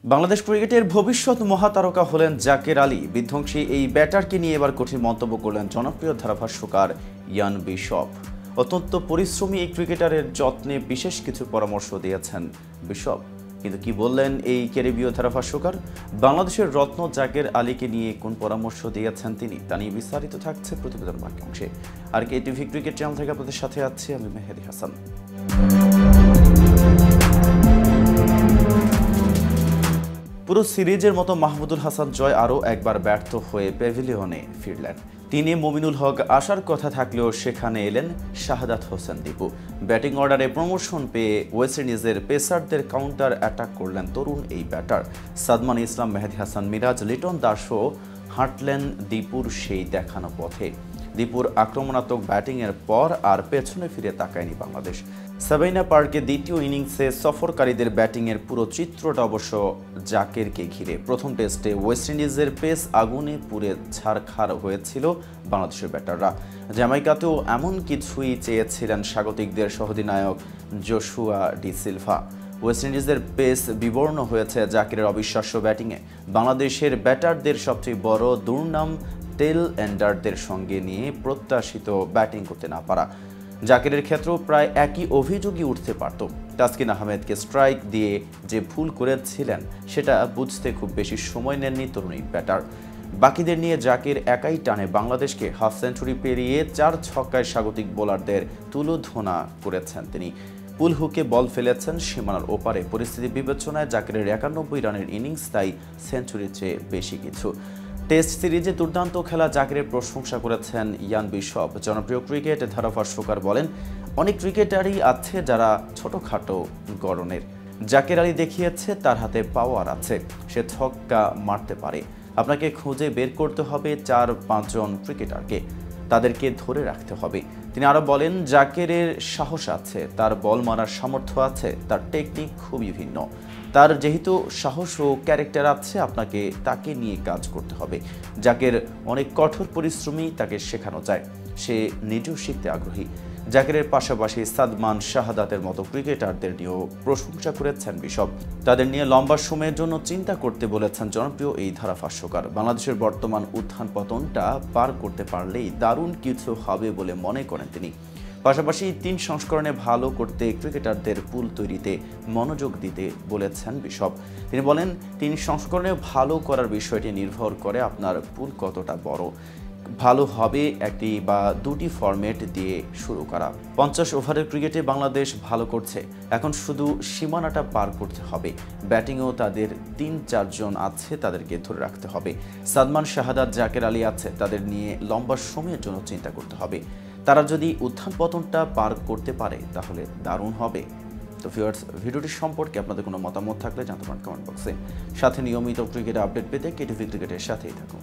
বাংলাদেশ ক্রিকেটের ভবিষ্যৎ মহাতারকা হলেন জাকের আলী। বিধ্বংসী এই ব্যাটারকে নিয়ে এবার কঠিন মন্তব্য করলেন জনপ্রিয় ধারাভাষ্যকার ইয়ান বিশপ। অত্যন্ত পরিশ্রমী এই ক্রিকেটারের যত্নে বিশেষ কিছু পরামর্শ দিয়েছেন বিশপ। কিন্তু কি বললেন এই ক্যারিবীয় ধারাভাষ্যকার? বাংলাদেশের রত্ন জাকের আলীকে নিয়ে কোন পরামর্শ দিয়েছেন তিনি, তা নিয়ে বিস্তারিত থাকছে প্রতিবেদন বাকি অংশে। আর কেটিভি ক্রিকেট চ্যানেল থেকে আপনাদের সাথে আছি আমি মেহেদি হাসান। পুরো সিরিজের মতো মাহমুদুল হাসান জয় আরও একবার ব্যর্থ হয়ে প্যাভিলিয়নে ফিরলেন। তিনি মমিনুল হক আসার কথা থাকলেও সেখানে এলেন শাহাদাত হোসেন দীপু। ব্যাটিং অর্ডারে প্রমোশন পেয়ে ওয়েস্ট ইন্ডিজের পেসারদের কাউন্টার অ্যাটাক করলেন তরুণ এই ব্যাটার। সাদমান ইসলাম, মেহেদি হাসান মিরাজ, লিটন দাসও হাঁটলেন দীপুর সেই দেখানো পথে। দীপুর আক্রমণাত্মক ব্যাটিংয়ের পর আর পেছনে ফিরে তাকায়নি বাংলাদেশ। সাবাইনা পার্কে দ্বিতীয় ইনিংসে সফরকারীদের ব্যাটিংয়ের পুরো চিত্রটা অবশ্য জাকেরকে ঘিরে। প্রথম টেস্টে ওয়েস্ট ইন্ডিজের পেস আগুনে পুড়ে ছারখার হয়েছিল বাংলাদেশের ব্যাটাররা। জ্যামাইকাতেও এমন কিছুই চেয়েছিলেন স্বাগতিকদের সহঅধিনায়ক জোশুয়া ডি সিলভা। ওয়েস্ট ইন্ডিজের পেস বিবর্ণ হয়েছে জাকেরের অবিশ্বাস্য ব্যাটিংয়ে। বাংলাদেশের ব্যাটারদের সবচেয়ে বড় দুর্নাম টেল এন্ডারদের সঙ্গে নিয়ে প্রত্যাশিত ব্যাটিং করতে না পারা। জাকেরের ক্ষেত্রেও প্রায় একই অভিযোগই উঠতে পারত। তাসকিন আহমেদকে স্ট্রাইক দিয়ে যে ভুল করেছিলেন সেটা বুঝতে খুব বেশি সময় নেননি তরুণ ব্যাটার। বাকিদের নিয়ে জাকের একাই টানে বাংলাদেশকে হাফ সেঞ্চুরি পেরিয়ে 4 ছক্কায় স্বাগতিক বোলারদের তুলোধনা করেছেন তিনি। পুল হুকে বল ফেলেছেন সীমানার ওপারে। পরিস্থিতি বিবেচনায় জাকেরের 91 রানের ইনিংস তাই সেঞ্চুরির চেয়ে বেশি কিছু। টেস্ট সিরিজে দুর্দান্ত খেলা জাকেরের প্রশংসা করেছেন ইয়ান বিশপ। জনপ্রিয় ক্রিকেট ধারাভাষ্যকার বলেন, অনেক ক্রিকেটারই আছে যারা ছোটখাটো গড়নের। জাকের আলী দেখিয়েছে তার হাতে পাওয়ার আছে, সে ছক্কা মারতে পারে। আপনাকে খুঁজে বের করতে হবে 4-5 জন ক্রিকেটারকে, তাদেরকে ধরে রাখতে হবে। তিনি আরও বলেন, জাকেরের সাহস আছে, তার বল মারার সামর্থ্য আছে, তার টেকনিক খুবই ভিন্ন। তার যেহেতু সাহস ও ক্যারেক্টার আছে, আপনাকে তাকে নিয়ে কাজ করতে হবে। জাকের অনেক কঠোর পরিশ্রমী, তাকে শেখানো যায়, সে নিজেও শিখতে আগ্রহী। জাকেরের পাশাপাশি সাদমান, শাহাদাতের মতো ক্রিকেটারদের নিয়েও প্রশংসা করেছেন বিশপ। তাদের নিয়ে লম্বা সময়ের জন্য চিন্তা করতে বলেছেন জনপ্রিয় এই ধারাভাষ্যকার। বাংলাদেশের বর্তমান উত্থান পতনটা পার করতে পারলেই দারুণ কিছু হবে বলে মনে করেন তিনি। পাশাপাশি 3 সংস্করণে ভালো করতে ক্রিকেটারদের পুল তৈরিতে মনোযোগ দিতে বলেছেন বিশপ। তিনি বলেন, 3 সংস্করণে ভালো করার বিষয়টি নির্ভর করে আপনার পুল কতটা বড়। ভালো হবে একটি বা দুটি ফরম্যাট দিয়ে শুরু করা। 50 ওভারের ক্রিকেটে বাংলাদেশ ভালো করছে, এখন শুধু সীমানাটা পার করতে হবে। ব্যাটিংয়েও তাদের 3-4 জন আছে, তাদেরকে ধরে রাখতে হবে। সাদমান, শাহাদাত, জাকের আলী আছে, তাদের নিয়ে লম্বা সময়ের জন্য চিন্তা করতে হবে। তারা যদি উত্থান পতনটা পার করতে পারে তাহলে দারুণ হবে। তো ভিউয়ার্স, ভিডিওটি সম্পর্কে আপনাদের কোনো মতামত থাকলে জানাতে পারেন কমেন্ট বক্সে। সাথে নিয়মিত ক্রিকেট আপডেট পেতে কেটিভি ক্রিকেটের সাথেই থাকুন।